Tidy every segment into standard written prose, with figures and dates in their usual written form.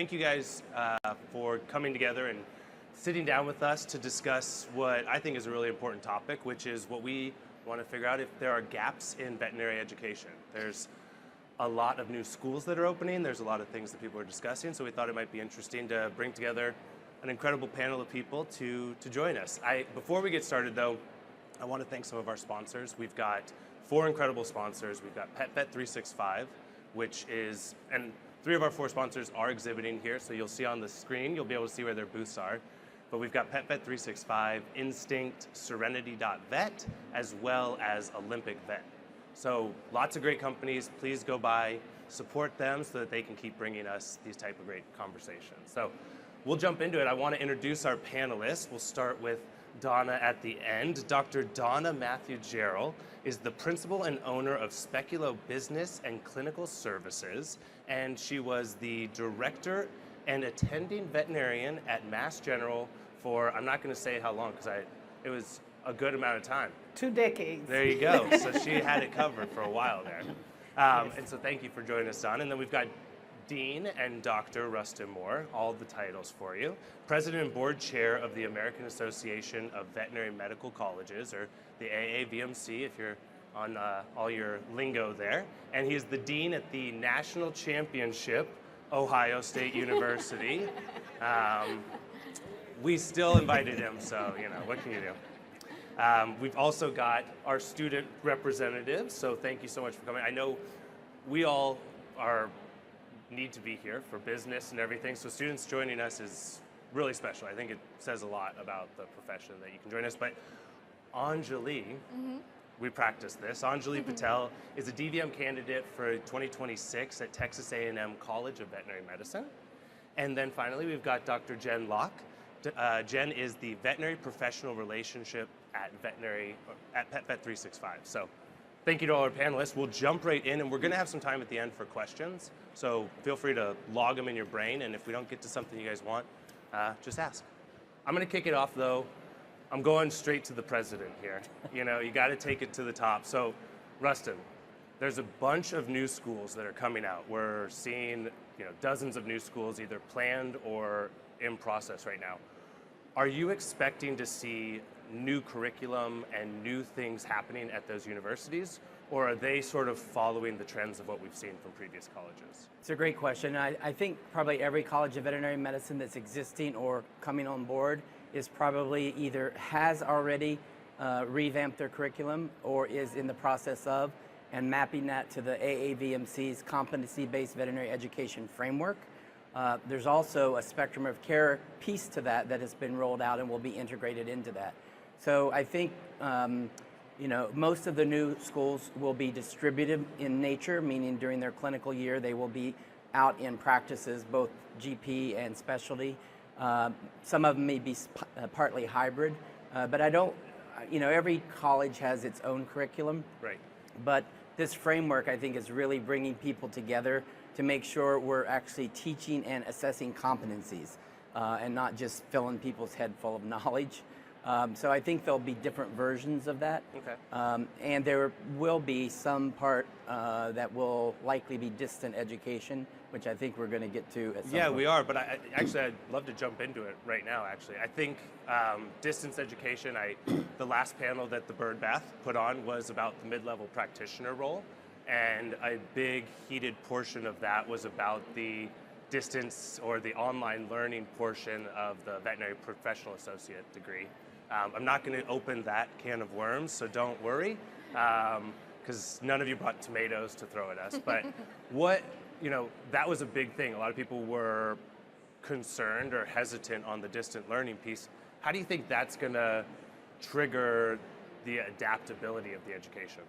Thank you guys for coming together and sitting down with us to discuss what I think is a really important topic, which is what we want to figure out if there are gaps in veterinary education. There's a lot of new schools that are opening. There's a lot of things that people are discussing, so we thought it might be interesting to bring together an incredible panel of people to join us. Before we get started though, I want to thank some of our sponsors. We've got 4 incredible sponsors. We've got PetVet365, which is, and 3 of our 4 sponsors are exhibiting here, so you'll see on the screen, you'll be able to see where their booths are. But we've got PetVet365, Instinct, Serenity.vet, as well as Olympic Vet. So lots of great companies. Please go by, support them so that they can keep bringing us these type of great conversations. So we'll jump into it. I want to introduce our panelists. We'll start with Donna at the end. Dr. Donna Matthew-Gerald is the principal and owner of Speculo Business and Clinical Services, and she was the director and attending veterinarian at Mass General for, I'm not going to say how long, because it was a good amount of time. 2 decades. There you go. So she had it covered for a while there. And so thank you for joining us, Don. And then we've got Dean and Dr. Rustin Moore, all the titles for you. President and board chair of the American Association of Veterinary Medical Colleges, or the AAVMC, if you're on all your lingo there. And he's the dean at the National Championship, Ohio State University. We still invited him, so, you know, what can you do? We've also got our student representatives, so thank you so much for coming. I know we all need to be here for business and everything, so students joining us is really special. I think it says a lot about the profession that you can join us. But Anjali, we practiced this. Anjali Patel is a DVM candidate for 2026 at Texas A&M College of Veterinary Medicine. And then finally, we've got Dr. Jen Locke. Jen is the veterinary professional relationship at PetVet365. So thank you to all our panelists. We'll jump right in, and we're going to have some time at the end for questions. So feel free to log them in your brain, and if we don't get to something you guys want, just ask. I'm going to kick it off, though. I'm going straight to the president here. You know, you got to take it to the top. So, Rustin, there's a bunch of new schools that are coming out. We're seeing, you know, dozens of new schools either planned or in process right now. Are you expecting to see new curriculum and new things happening at those universities, or are they sort of following the trends of what we've seen from previous colleges? It's a great question. I think probably every college of veterinary medicine that's existing or coming on board is probably either has already revamped their curriculum or is in the process of, and mapping that to the AAVMC's competency-based veterinary education framework. There's also a spectrum of care piece to that has been rolled out and will be integrated into that. So I think you know, most of the new schools will be distributed in nature, meaning during their clinical year they will be out in practices, both GP and specialty. Some of them may be partly hybrid, but I don't, you know, every college has its own curriculum. Right. But this framework, I think, is really bringing people together to make sure we're actually teaching and assessing competencies and not just filling people's head full of knowledge. So I think there'll be different versions of that. Okay. And there will be some part that will likely be distant education, which I think we're going to get to at some point. We are, but I'd love to jump into it right now, actually. I think distance education, the last panel that the Bird Bath put on was about the mid-level practitioner role, and a big heated portion of that was about the distance or the online learning portion of the veterinary professional associate degree. I'm not going to open that can of worms, so don't worry, because none of you brought tomatoes to throw at us. But that was a big thing. A lot of people were concerned or hesitant on the distant learning piece. How do you think that's going to trigger the adaptability of the education?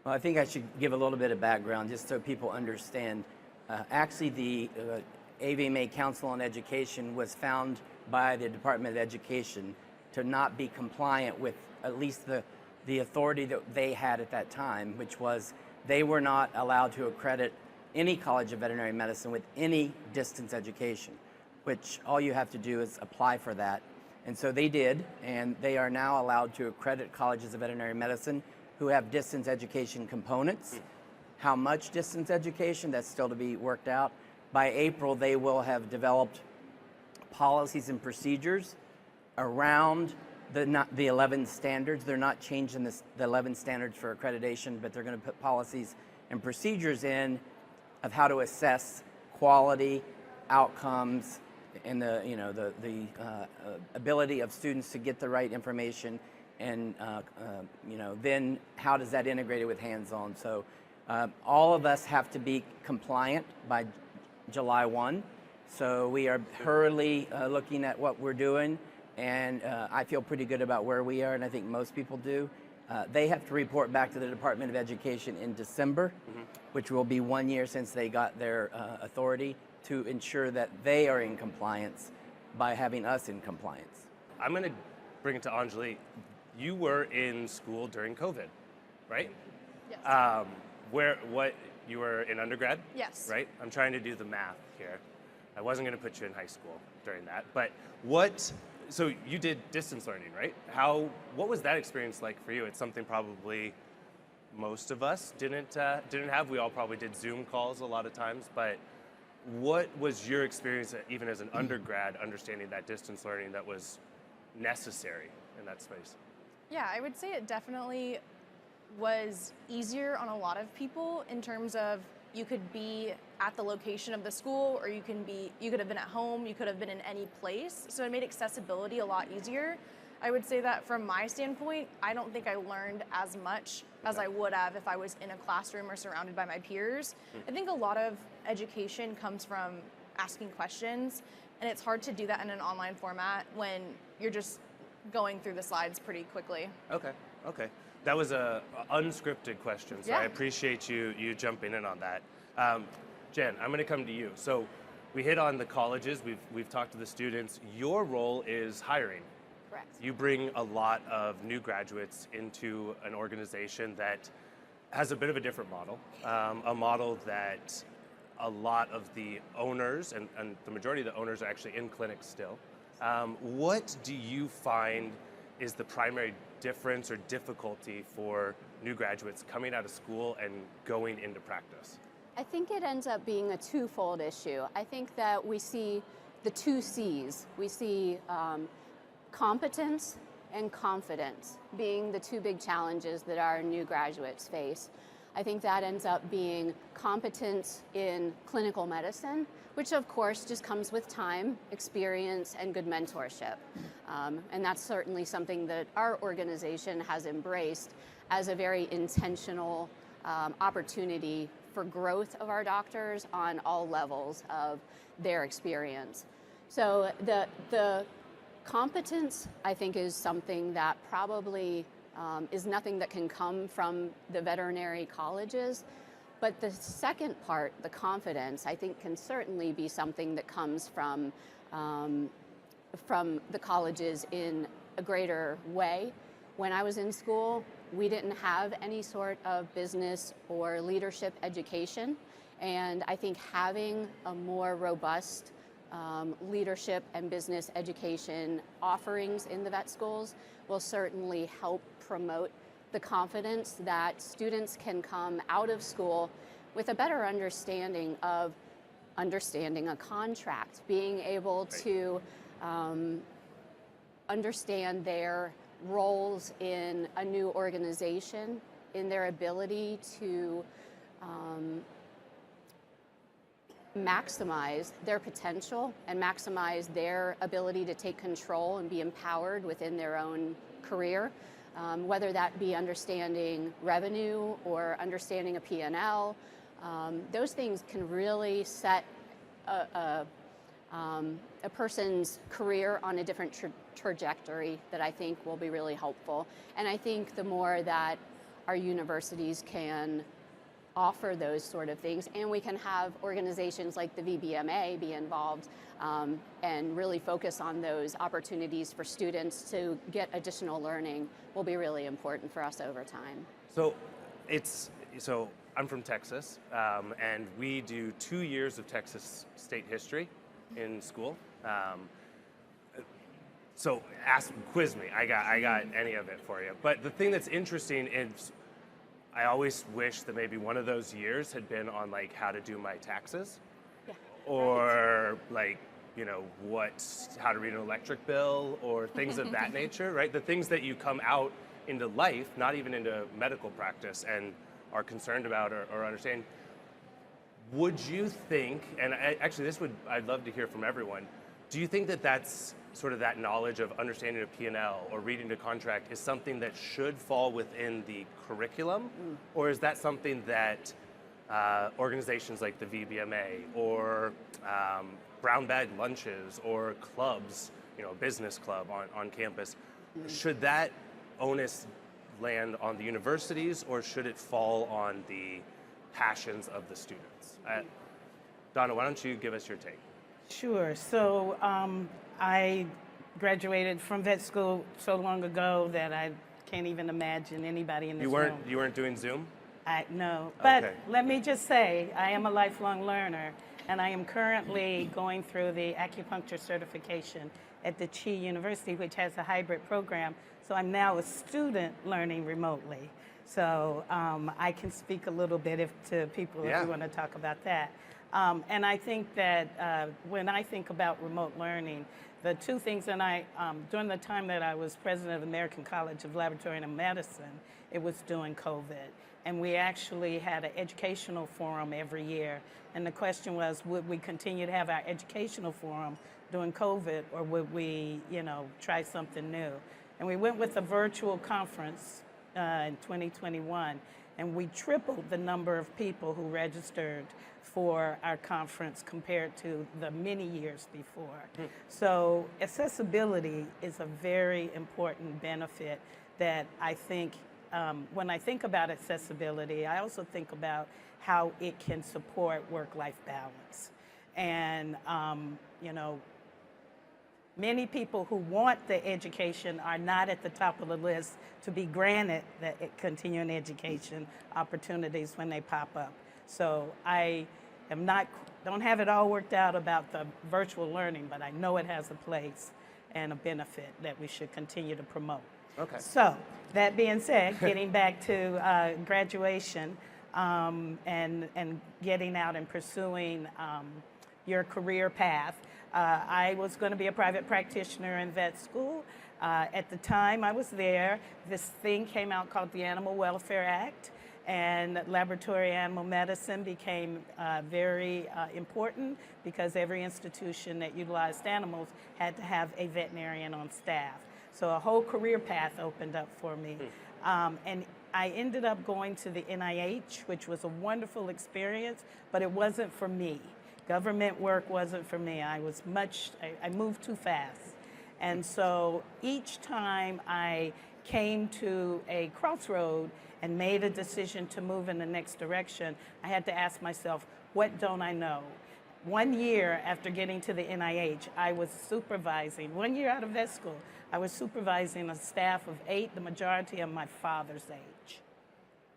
Well, I think I should give a little bit of background just so people understand. Actually, the AVMA Council on Education was found by the Department of Education to not be compliant with at least the authority that they had at that time, which was they were not allowed to accredit any college of veterinary medicine with any distance education, which all you have to do is apply for that. And so they did, and they are now allowed to accredit colleges of veterinary medicine who have distance education components. How much distance education, that's still to be worked out. By April, they will have developed policies and procedures around the 11 standards. They're not changing the 11 standards for accreditation, but they're going to put policies and procedures in of how to assess quality, outcomes, and the ability of students to get the right information, and then how does that integrate it with hands-on. So all of us have to be compliant by July 1. So we are thoroughly looking at what we're doing, and I feel pretty good about where we are, and I think most people do. They have to report back to the Department of Education in December, which will be 1 year since they got their authority to ensure that they are in compliance by having us in compliance. I'm going to bring it to Anjali. You were in school during COVID, right? Yes. You were in undergrad? Yes. Right? I'm trying to do the math here. I wasn't going to put you in high school during that, but so you did distance learning, right? What was that experience like for you? It's something probably most of us didn't have. We all probably did Zoom calls a lot of times, but what was your experience, even as an undergrad, understanding that distance learning that was necessary in that space? Yeah, I would say it definitely was easier on a lot of people in terms of you could be at the location of the school, or you could have been at home, you could have been in any place. So it made accessibility a lot easier. I would say that from my standpoint, I don't think I learned as much as I would have if I was in a classroom or surrounded by my peers. I think a lot of education comes from asking questions, and it's hard to do that in an online format when you're just going through the slides pretty quickly. Okay. That was a unscripted question, so Yeah. I appreciate you jumping in on that. Jen, I'm going to come to you. So we hit on the colleges. We've talked to the students. Your role is hiring. Correct. You bring a lot of new graduates into an organization that has a bit of a different model, a model that a lot of the owners, and the majority of the owners are actually in clinics still. What do you find is the primary difference or difficulty for new graduates coming out of school and going into practice? I think it ends up being a twofold issue. I think that we see the two C's. We see competence and confidence being the two big challenges that our new graduates face. I think that ends up being competence in clinical medicine, which of course just comes with time, experience, and good mentorship. And that's certainly something that our organization has embraced as a very intentional opportunity for growth of our doctors on all levels of their experience. So the competence, I think, is something that probably is nothing that can come from the veterinary colleges. But the second part, the confidence, I think can certainly be something that comes from the colleges in a greater way. When I was in school, we didn't have any sort of business or leadership education. And I think having a more robust leadership and business education offerings in the vet schools will certainly help promote the confidence that students can come out of school with a better understanding of understanding a contract, being able to understand their roles in a new organization, in their ability to maximize their potential and maximize their ability to take control and be empowered within their own career, whether that be understanding revenue or understanding a P&L. Those things can really set a person's career on a different trajectory that I think will be really helpful. And I think the more that our universities can offer those sort of things, and we can have organizations like the VBMA be involved and really focus on those opportunities for students to get additional learning, will be really important for us over time. So I'm from Texas, and we do 2 years of Texas state history in school. So quiz me. I got any of it for you. But the thing that's interesting is, I always wish that maybe one of those years had been on like how to do my taxes, or like, how to read an electric bill or things of that nature, right? The things that you come out into life, not even into medical practice, and are concerned about or understand. Would you think, and actually I'd love to hear from everyone, do you think that that's sort of that knowledge of understanding of P&L or reading the contract is something that should fall within the curriculum? Or is that something that organizations like the VBMA or brown bag lunches or clubs, business club on campus, should that onus land on the universities, or should it fall on the passions of the students? Donna, why don't you give us your take? Sure. So I graduated from vet school so long ago that I can't even imagine anybody in this room. You weren't doing Zoom? No, but Okay. let me just say, I am a lifelong learner, and I am currently going through the acupuncture certification at the Chi University, which has a hybrid program. So I'm now a student learning remotely. So I can speak a little bit to people if you want to talk about that. And I think that when I think about remote learning, the two things, and during the time that I was president of the American College of Laboratory and Medicine, it was during COVID. And we actually had an educational forum every year. And the question was, would we continue to have our educational forum during COVID, or would we, try something new? And we went with a virtual conference in 2021, and we tripled the number of people who registered for our conference compared to the many years before. So accessibility is a very important benefit that I think, when I think about accessibility, I also think about how it can support work-life balance. And, many people who want the education are not at the top of the list to be granted the continuing education opportunities when they pop up. So I don't have it all worked out about the virtual learning, but I know it has a place and a benefit that we should continue to promote. Okay. So that being said, getting back to graduation and getting out and pursuing your career path, I was going to be a private practitioner in vet school. At the time I was there, this thing came out called the Animal Welfare Act, and laboratory animal medicine became very important because every institution that utilized animals had to have a veterinarian on staff. So a whole career path opened up for me. And I ended up going to the NIH, which was a wonderful experience, but it wasn't for me. Government work wasn't for me. I moved too fast. And so each time I came to a crossroad and made a decision to move in the next direction, I had to ask myself, what don't I know? 1 year after getting to the NIH, I was supervising, 1 year out of vet school, I was supervising a staff of 8, the majority of my father's age,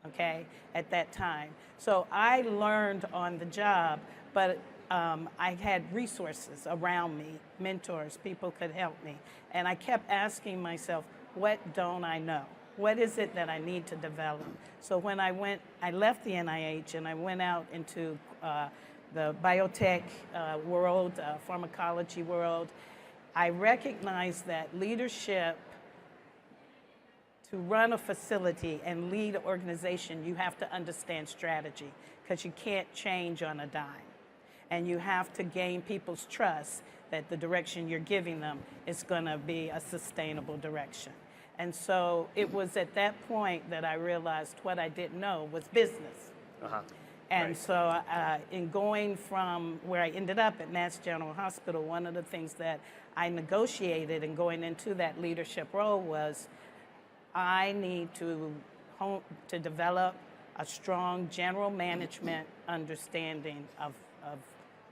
okay, at that time. So I learned on the job, but I had resources around me, mentors, people could help me. And I kept asking myself, what don't I know? What is it that I need to develop? So when I left the NIH and I went out into the biotech world, pharmacology world, I recognized that leadership, to run a facility and lead an organization, you have to understand strategy, because you can't change on a dime. And you have to gain people's trust that the direction you're giving them is going to be a sustainable direction. And so it was at that point that I realized what I didn't know was business. And Right. so in going from where I ended up at Mass General Hospital, one of the things that I negotiated in going into that leadership role was I need to develop a strong general management understanding of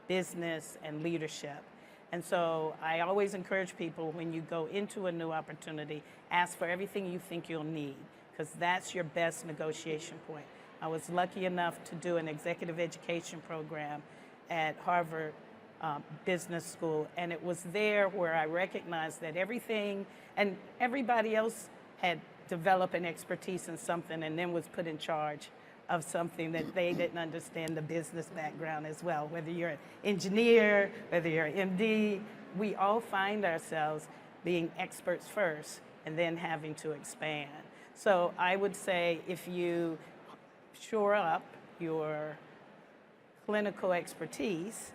business and leadership. And so I always encourage people, when you go into a new opportunity, ask for everything you think you'll need, because that's your best negotiation point. I was lucky enough to do an executive education program at Harvard Business School, and it was there where I recognized that everything, and everybody else had developed an expertise in something and then was put in charge of something that they didn't understand the business background as well. Whether you're an engineer, whether you're an MD, we all find ourselves being experts first and then having to expand. So I would say if you shore up your clinical expertise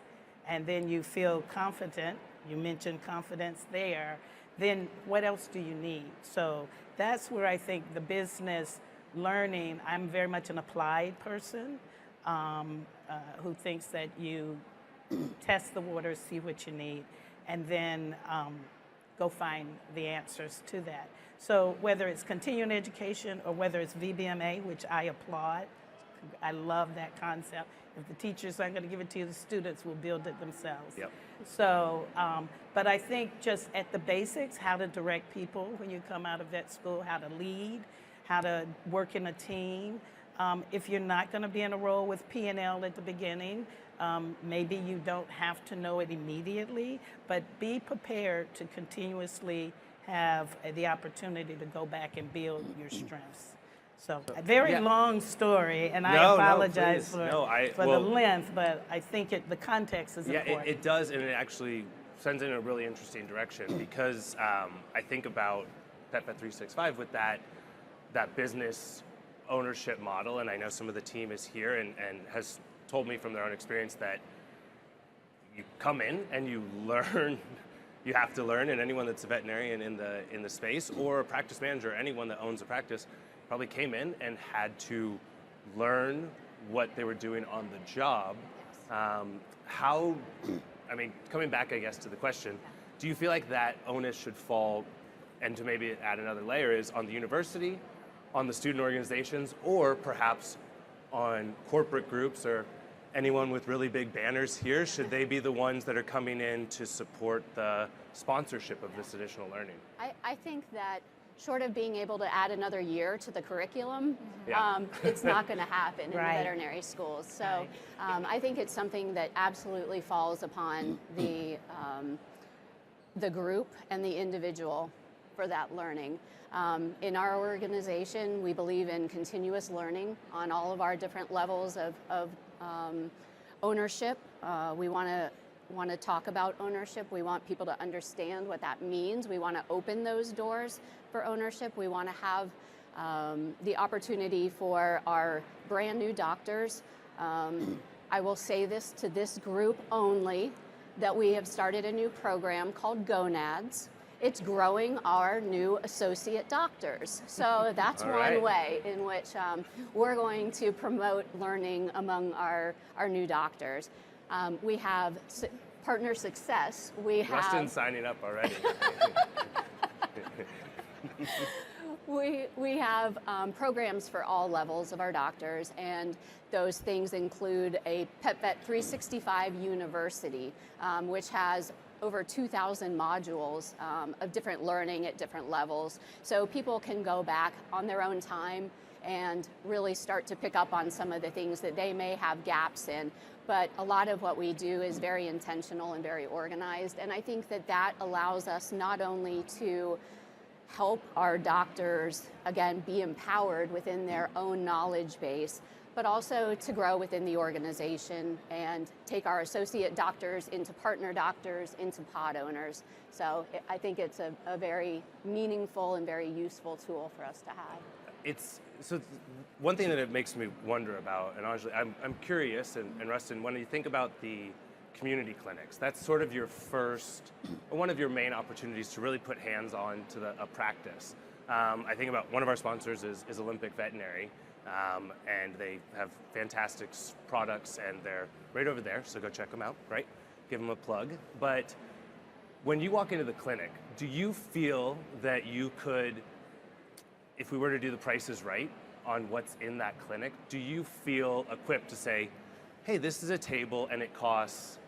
and then you feel confident, you mentioned confidence there, then what else do you need? So that's where I think the business learning, I'm very much an applied person who thinks that you test the waters, see what you need, and then go find the answers to that. So whether it's continuing education or whether it's VBMA, which I applaud, I love that concept. If the teachers aren't going to give it to you, the students will build it themselves. Yep. So, but I think just at the basics, how to direct people when you come out of vet school, how to lead, how to work in a team. If you're not going to be in a role with P&L at the beginning, maybe you don't have to know it immediately, but be prepared to continuously have the opportunity to go back and build your strengths. So a very long story, and I apologize for the length, but I think the context is important. Yeah, it does, and it actually sends in a really interesting direction because I think about PetVet 365 with that business ownership model, and I know some of the team is here and has told me from their own experience that you come in and you learn. You have to learn, and anyone that's a veterinarian in the space or a practice manager, anyone that owns a practice, probably came in and had to learn what they were doing on the job. Coming back, I guess, to the question, do you feel like that onus should fall, and to maybe add another layer, is on the university, on the student organizations, or perhaps on corporate groups or anyone with really big banners here? Should they be the ones that are coming in to support the sponsorship of this additional learning? I think that short of being able to add another year to the curriculum, Yeah. it's not going to happen in Right. the veterinary schools. So I think it's something that absolutely falls upon the group and the individual for that learning. In our organization, we believe in continuous learning on all of our different levels of ownership. We want to talk about ownership. We want people to understand what that means. We want to open those doors for ownership. We want to have the opportunity for our brand new doctors. I will say this to this group only, that we have started a new program called Gonads. It's growing our new associate doctors. So that's one way in which we're going to promote learning among our new doctors. We have partner success. Rustin's signing up already. We have programs for all levels of our doctors, and those things include a PetVet 365 University, which has over 2,000 modules of different learning at different levels. So people can go back on their own time and really start to pick up on some of the things that they may have gaps in. But a lot of what we do is very intentional and very organized. And I think that that allows us not only to help our doctors, again, be empowered within their own knowledge base, but also to grow within the organization and take our associate doctors into partner doctors, into pod owners. So I think it's a very meaningful and very useful tool for us to have. So one thing that it makes me wonder about, and honestly, I'm curious, and Rustin, when you think about the community clinics, that's sort of your first, one of your main opportunities to really put hands on to a practice. I think about one of our sponsors is Olympic Veterinary, and they have fantastic products, and they're right over there, so go check them out, right? Give them a plug. But when you walk into the clinic, do you feel that you could, if we were to do the prices right on what's in that clinic, do you feel equipped to say, hey, this is a table and it costs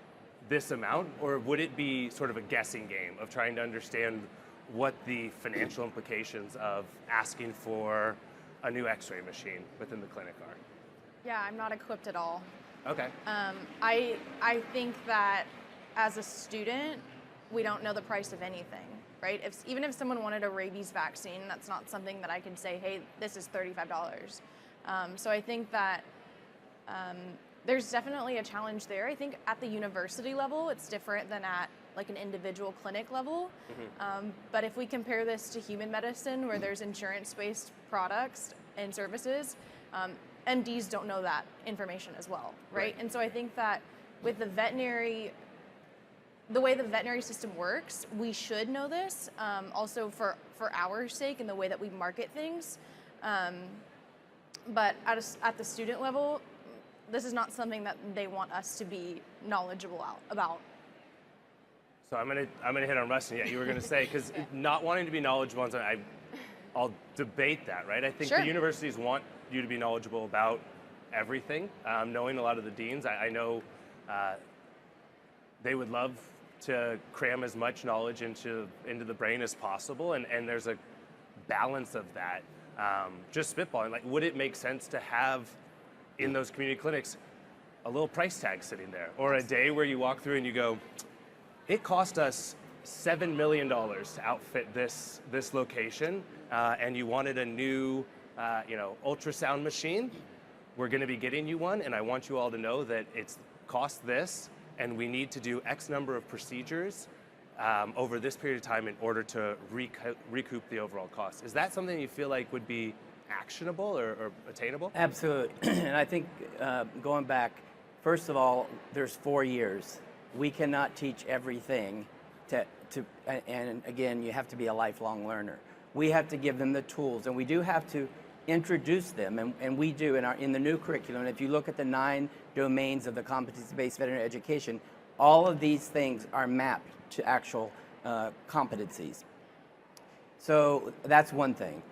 this amount? Or would it be sort of a guessing game of trying to understand what the financial implications of asking for a new x-ray machine within the clinic are? Yeah, I'm not equipped at all. Okay. I think that as a student, we don't know the price of anything, right? Even if someone wanted a rabies vaccine, that's not something that I could say, hey, this is $35. So I think that there's definitely a challenge there. I think at the university level, it's different than at like an individual clinic level. But if we compare this to human medicine, where there's insurance-based products and services, MDs don't know that information as well, right? And so I think that with the veterinary, the way the veterinary system works, we should know this, also for our sake and the way that we market things. But at the student level, this is not something that they want us to be knowledgeable about. So I'm gonna hit on Rustin. Yeah, you were gonna say, because not wanting to be knowledgeable on something, I'll debate that, right? I think Sure. the universities want you to be knowledgeable about everything. Knowing a lot of the deans, I know they would love to cram as much knowledge into the brain as possible, and there's a balance of that. Just spitballing, like, would it make sense to have in those community clinics a little price tag sitting there, or a day where you walk through and you go, it cost us $7 million to outfit this location, and you wanted a new ultrasound machine? We're going to be getting you one, and I want you all to know that it's cost this, and we need to do X number of procedures over this period of time in order to recoup the overall cost. Is that something you feel like would be actionable or attainable? Absolutely. And I think going back, first of all, there's 4 years. We cannot teach everything and again, you have to be a lifelong learner. We have to give them the tools, and we do have to introduce them, and we do in the new curriculum. If you look at the 9 domains of the competency-based veterinary education, all of these things are mapped to actual competencies. So that's one thing.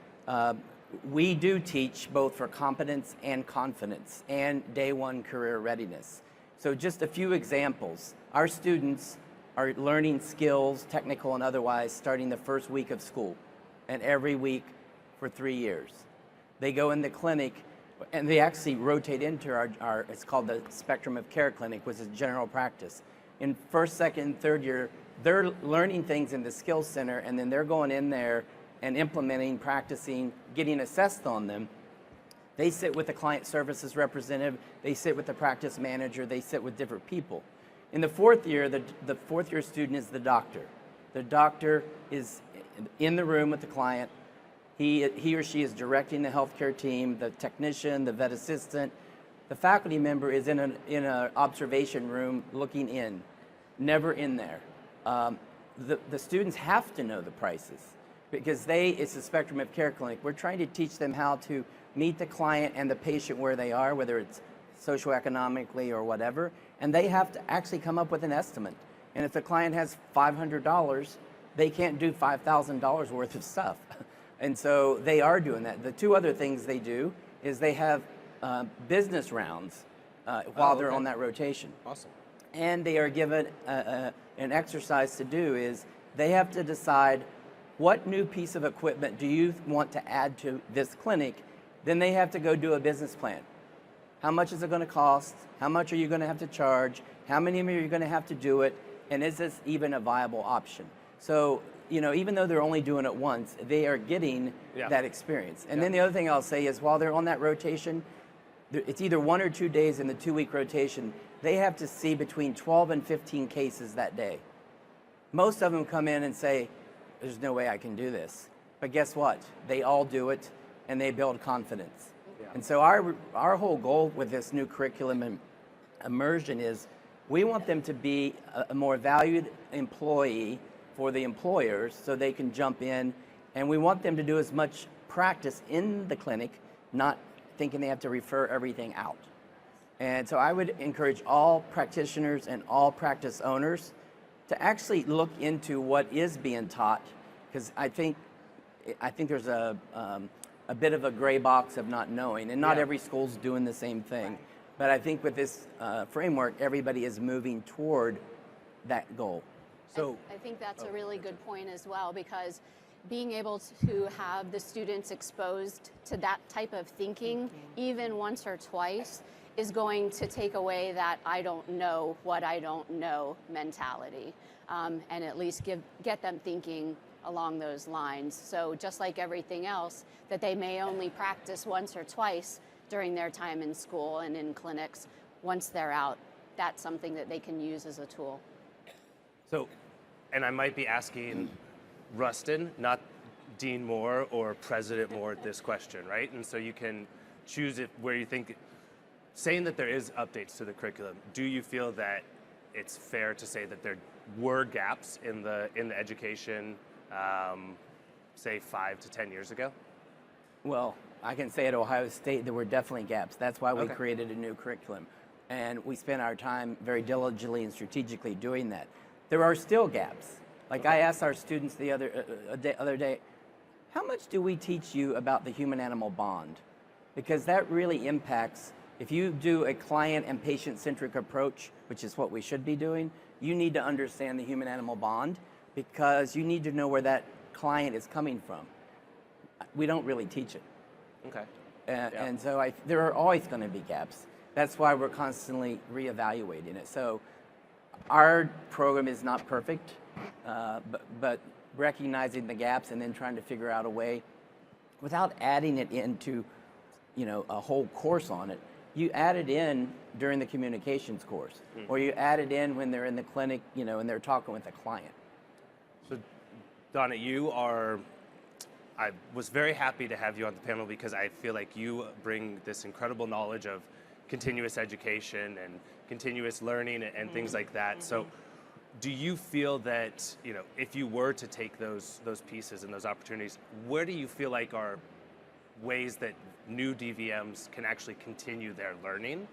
We do teach both for competence and confidence and day one career readiness. So just a few examples. Our students are learning skills, technical and otherwise, starting the first week of school, and every week for 3 years. They go in the clinic, and they actually rotate into our it's called the Spectrum of Care Clinic, which is general practice. In first, second, and third year, they're learning things in the skills center, and then they're going in there and implementing, practicing, getting assessed on them. They sit with the client services representative, they sit with the practice manager, they sit with different people. In the 4th year, the 4th year student is the doctor. The doctor is in the room with the client. He or she is directing the healthcare team, the technician, the vet assistant. The faculty member is in an observation room looking in, never in there. The students have to know the prices, because it's a Spectrum of Care Clinic. We're trying to teach them how to meet the client and the patient where they are, whether it's socioeconomically or whatever, and they have to actually come up with an estimate. And if the client has $500, they can't do $5,000 worth of stuff. And so they are doing that. The 2 other things they do is they have business rounds while they're on that rotation. Awesome. And they are given an exercise to do is they have to decide what new piece of equipment do you want to add to this clinic. Then they have to go do a business plan. How much is it going to cost? How much are you going to have to charge? How many of you are going to have to do it? And is this even a viable option? So, even though they're only doing it once, they are getting that experience. And then the other thing I'll say is while they're on that rotation, it's either 1 or 2 days in the 2-week rotation, they have to see between 12 and 15 cases that day. Most of them come in and say, there's no way I can do this. But guess what? They all do it, and they build confidence. And so our whole goal with this new curriculum and immersion is we want them to be a more valued employee for the employers so they can jump in, and we want them to do as much practice in the clinic, not thinking they have to refer everything out. And so I would encourage all practitioners and all practice owners to actually look into what is being taught, because I think there's a bit of a gray box of not knowing, and not every school's doing the same thing. Right. But I think with this framework, everybody is moving toward that goal. So I think that's a really good point as well, because being able to have the students exposed to that type of thinking, even once or twice, is going to take away that I don't know what I don't know mentality, and at least get them thinking along those lines. So just like everything else, that they may only practice once or twice during their time in school and in clinics. Once they're out, that's something that they can use as a tool. So, and I might be asking Rustin, not Dean Moore or President Moore, this question, right? And so you can choose it where you think, saying that there is updates to the curriculum, do you feel that it's fair to say that there were gaps in the education, say 5 to 10 years ago? Well, I can say at Ohio State there were definitely gaps. That's why we Okay. created a new curriculum. And we spent our time very diligently and strategically doing that. There are still gaps. Like I asked our students the other day, how much do we teach you about the human-animal bond? Because that really impacts, if you do a client and patient-centric approach, which is what we should be doing, you need to understand the human-animal bond because you need to know where that client is coming from. We don't really teach it. Okay. And so there are always going to be gaps. That's why we're constantly reevaluating it. So our program is not perfect, but recognizing the gaps and then trying to figure out a way without adding it into, a whole course on it. You add it in during the communications course, or you add it in when they're in the clinic, and they're talking with a client. So, Donna, I was very happy to have you on the panel because I feel like you bring this incredible knowledge of continuous education and continuous learning and things like that. So do you feel that, if you were to take those pieces and those opportunities, where do you feel like are ways that new DVMs can actually continue their learning?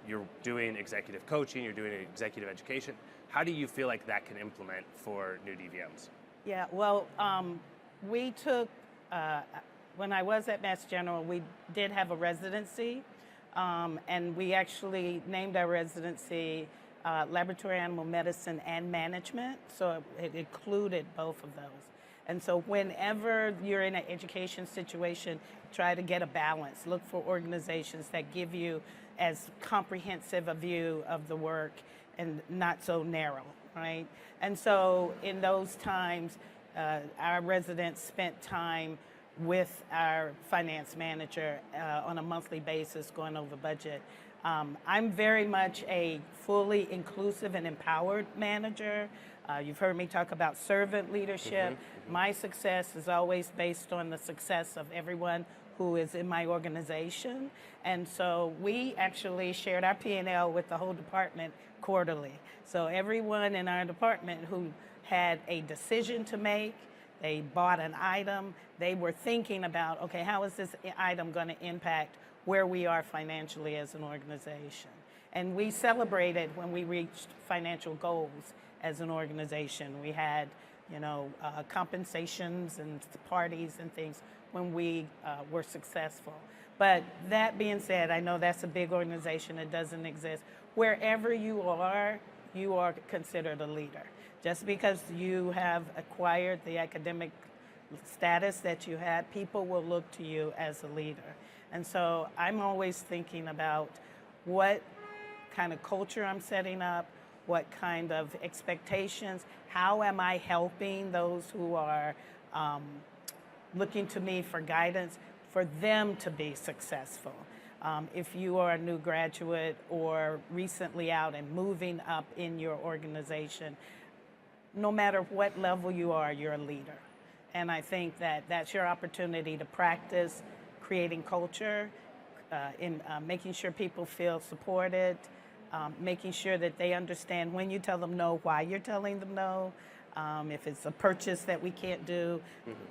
You're doing executive coaching, you're doing executive education. How do you feel like that can implement for new DVMs? Yeah, well, we took, when I was at Mass General, we did have a residency, and we actually named our residency Laboratory Animal Medicine and Management, so it included both of those. And so whenever you're in an education situation, try to get a balance. Look for organizations that give you as comprehensive a view of the work and not so narrow, right? And so in those times, our residents spent time with our finance manager on a monthly basis going over budget. I'm very much a fully inclusive and empowered manager. You've heard me talk about servant leadership. My success is always based on the success of everyone who is in my organization. And so we actually shared our P&L with the whole department quarterly. So everyone in our department who had a decision to make, they bought an item, they were thinking about, okay, how is this item going to impact where we are financially as an organization? And we celebrated when we reached financial goals as an organization. We had, compensations and parties and things when we were successful. But that being said, I know that's a big organization that doesn't exist. Wherever you are considered a leader. Just because you have acquired the academic status that you had, people will look to you as a leader. And so I'm always thinking about what kind of culture I'm setting up, what kind of expectations, how am I helping those who are looking to me for guidance, for them to be successful. If you are a new graduate or recently out and moving up in your organization, no matter what level you are, you're a leader. And I think that that's your opportunity to practice creating culture, making sure people feel supported, making sure that they understand when you tell them no, why you're telling them no. If it's a purchase that we can't do,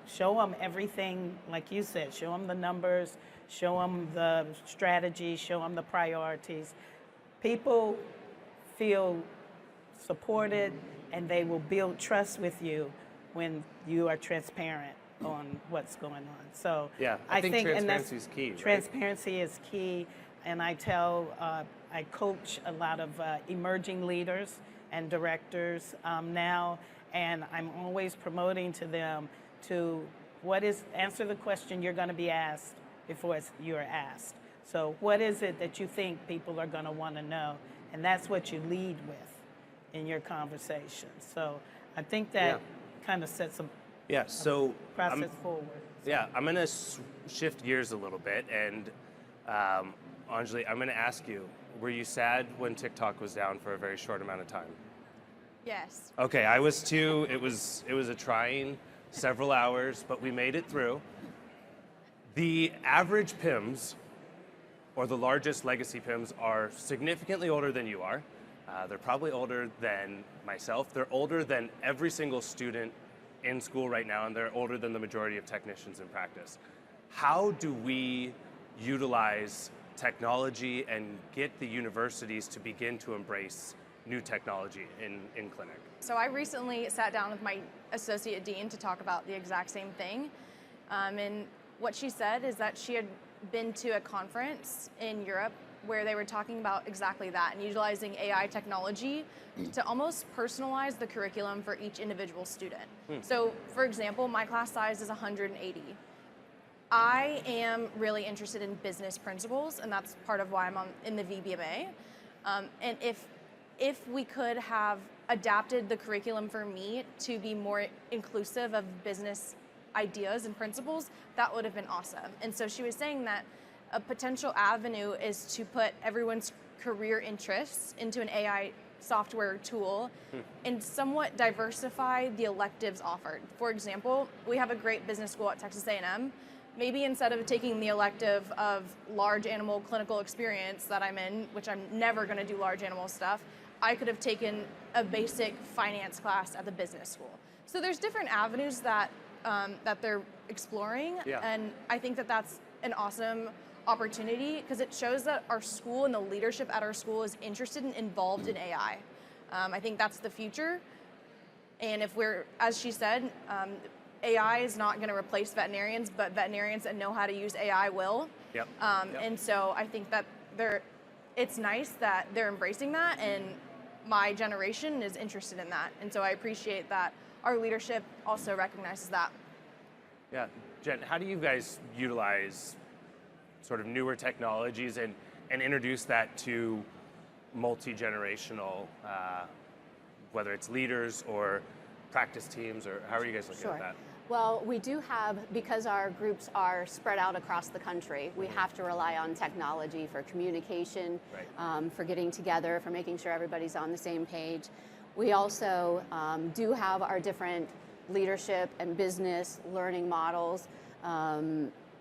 show them everything, like you said, show them the numbers, show them the strategy, show them the priorities. People feel supported and they will build trust with you when you are transparent on what's going on. So Yeah, I think transparency is key, right? Transparency is key, and I coach a lot of emerging leaders and directors now, and I'm always promoting to them to answer the question you're going to be asked before you're asked. So what is it that you think people are going to want to know? And that's what you lead with in your conversation. So I think that kind of sets a process forward. Yeah, I'm going to shift gears a little bit, and Anjali, I'm going to ask you, were you sad when TikTok was down for a very short amount of time? Yes. Okay, I was too. It was a trying several hours, but we made it through. The average PIMS, or the largest legacy PIMS, are significantly older than you are. They're probably older than myself. They're older than every single student in school right now, and they're older than the majority of technicians in practice. How do we utilize technology and get the universities to begin to embrace new technology in clinic? So I recently sat down with my associate dean to talk about the exact same thing. And what she said is that she had been to a conference in Europe where they were talking about exactly that and utilizing AI technology to almost personalize the curriculum for each individual student. So for example, my class size is 180. I am really interested in business principles, and that's part of why I'm in the VBMA. And if we could have adapted the curriculum for me to be more inclusive of business ideas and principles, that would have been awesome. And so she was saying that a potential avenue is to put everyone's career interests into an AI software tool and somewhat diversify the electives offered. For example, we have a great business school at Texas A&M. Maybe instead of taking the elective of large animal clinical experience that I'm in, which I'm never going to do large animal stuff, I could have taken a basic finance class at the business school. So there's different avenues that that they're exploring, and I think that that's an awesome opportunity because it shows that our school and the leadership at our school is interested and involved in AI. I think that's the future, and if we're, as she said, AI is not going to replace veterinarians, but veterinarians that know how to use AI will. And so I think that it's nice that they're embracing that, and my generation is interested in that. And so I appreciate that our leadership also recognizes that. Yeah, Jen, how do you guys utilize sort of newer technologies and introduce that to multi-generational, whether it's leaders or practice teams, or how are you guys looking at that? Well, we do have, because our groups are spread out across the country, we have to rely on technology for communication, for getting together, for making sure everybody's on the same page. We also do have our different leadership and business learning models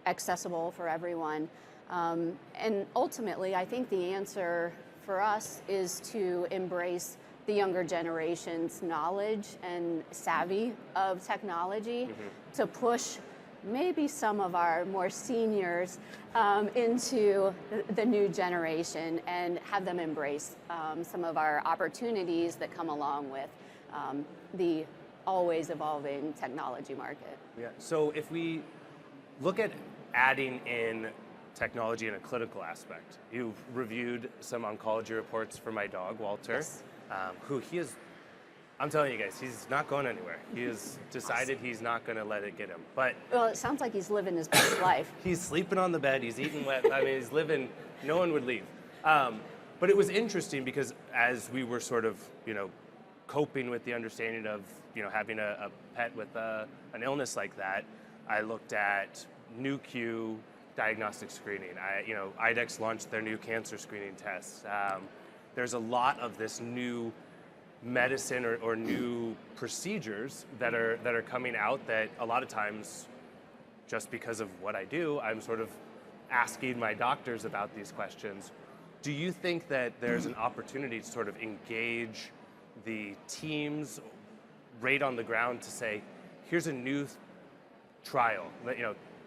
accessible for everyone. And ultimately, I think the answer for us is to embrace the younger generation's knowledge and savvy of technology to push maybe some of our more seniors into the new generation and have them embrace some of our opportunities that come along with the always evolving technology market. Yeah, so if we look at adding in technology in a clinical aspect, you've reviewed some oncology reports for my dog, Walter. Who he is, I'm telling you guys, he's not going anywhere. He has decided he's not going to let it get him. But well, it sounds like he's living his best life. He's sleeping on the bed, he's eating wet, I mean, he's living, no one would leave. But it was interesting because as we were sort of, coping with the understanding of, having a pet with an illness like that, I looked at Nu-Q diagnostic screening. IDEXX launched their new cancer screening tests. There's a lot of this new medicine or new procedures that are coming out that a lot of times, just because of what I do, I'm sort of asking my doctors about these questions. Do you think that there's an opportunity to sort of engage the teams right on the ground to say, here's a new trial,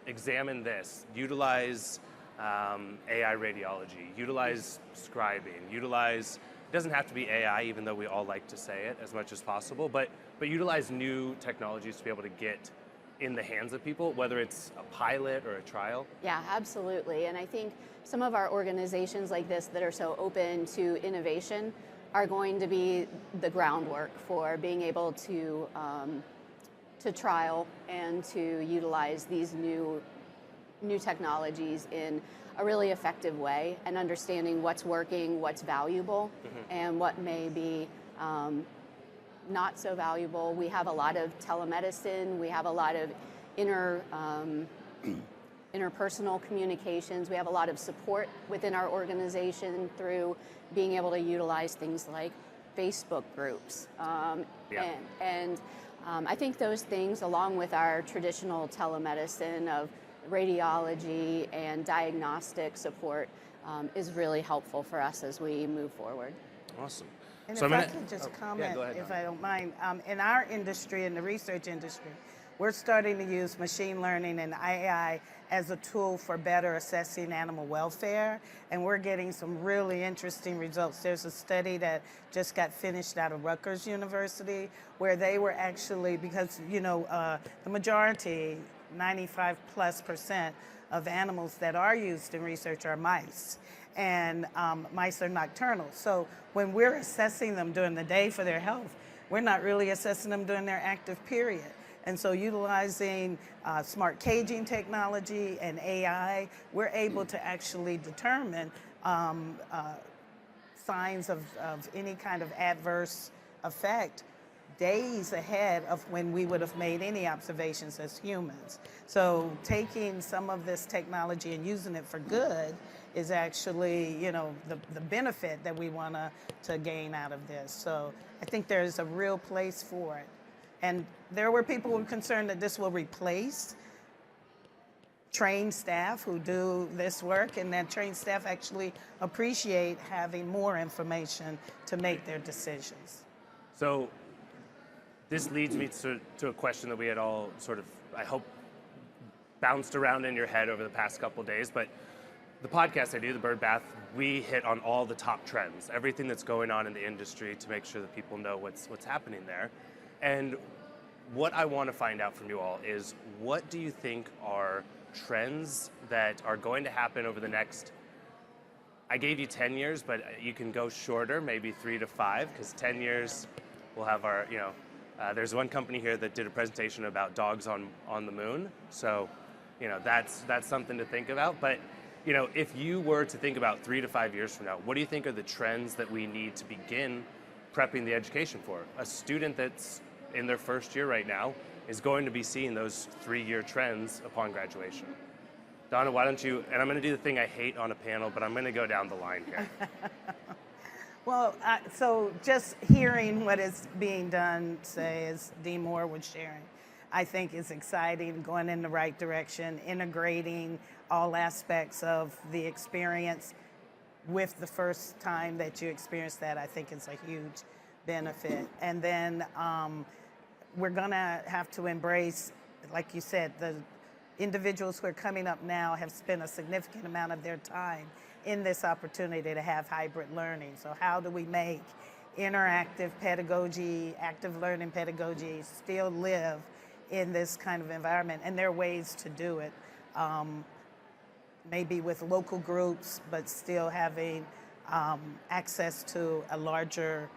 examine this, utilize AI radiology, utilize scribing, it doesn't have to be AI, even though we all like to say it as much as possible, but utilize new technologies to be able to get in the hands of people, whether it's a pilot or a trial? Yeah, absolutely. And I think some of our organizations like this that are so open to innovation are going to be the groundwork for being able to trial and to utilize these new technologies in a really effective way, and understanding what's working, what's valuable, and what may be not so valuable. We have a lot of telemedicine, we have a lot of interpersonal communications. We have a lot of support within our organization through being able to utilize things like Facebook groups. I think those things, along with our traditional telemedicine of radiology and diagnostic support, is really helpful for us as we move forward. Awesome. And So if I'm I gonna- could just oh, yeah, comment, go ahead, if Donna. I don't mind, in our industry, in the research industry, we're starting to use machine learning and AI as a tool for better assessing animal welfare, and we're getting some really interesting results. There's a study that just got finished out of Rutgers University where they were actually, because the majority, 95+% of animals that are used in research are mice, and mice are nocturnal. So when we're assessing them during the day for their health, we're not really assessing them during their active period. And so utilizing smart caging technology and AI, we're able to actually determine signs of any kind of adverse effect days ahead of when we would have made any observations as humans. So taking some of this technology and using it for good is actually, the benefit that we want to gain out of this. So I think there's a real place for it. And there were people who were concerned that this will replace trained staff who do this work, and that trained staff actually appreciate having more information to make their decisions. So this leads me to a question that we had all sort of, I hope, bounced around in your head over the past couple of days. But the podcast I do, The Bird Bath, we hit on all the top trends, everything that's going on in the industry to make sure that people know what's happening there. And what I want to find out from you all is, what do you think are trends that are going to happen over the next, I gave you 10 years, but you can go shorter, maybe 3 to 5, because 10 years we'll have our, there's one company here that did a presentation about dogs on the moon. So, that's something to think about. But, if you were to think about 3 to 5 years from now, what do you think are the trends that we need to begin prepping the education for? A student that's in their first year right now is going to be seeing those 3-year trends upon graduation. Donna, why don't you, and I'm going to do the thing I hate on a panel, but I'm going to go down the line here. Well, so just hearing what is being done, say, as Dean Moore was sharing, I think is exciting, going in the right direction, integrating all aspects of the experience with the first time that you experience that, I think is a huge benefit. And then we're gonna have to embrace, like you said, the individuals who are coming up now have spent a significant amount of their time in this opportunity to have hybrid learning. So how do we make interactive pedagogy, active learning pedagogy still live in this kind of environment? And there are ways to do it, maybe with local groups, but still having access to a larger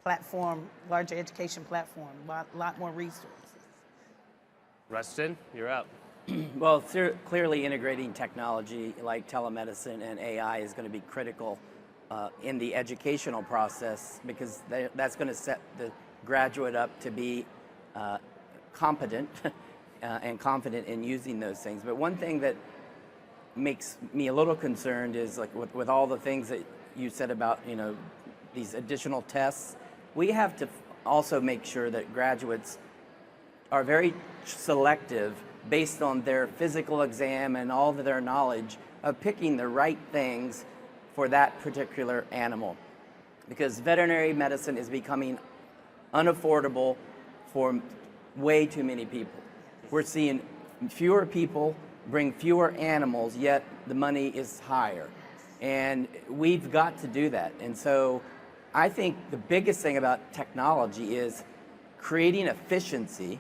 platform, larger education platform, lot more resources. Rustin, you're up. Well, clearly integrating technology like telemedicine and AI is going to be critical in the educational process, because that's going to set the graduate up to be competent and confident in using those things. But one thing that makes me a little concerned is, like, with all the things that you said about, these additional tests, we have to also make sure that graduates are very selective based on their physical exam and all of their knowledge of picking the right things for that particular animal. Because veterinary medicine is becoming unaffordable for way too many people. We're seeing fewer people bring fewer animals, yet the money is higher. And we've got to do that. And so I think the biggest thing about technology is creating efficiency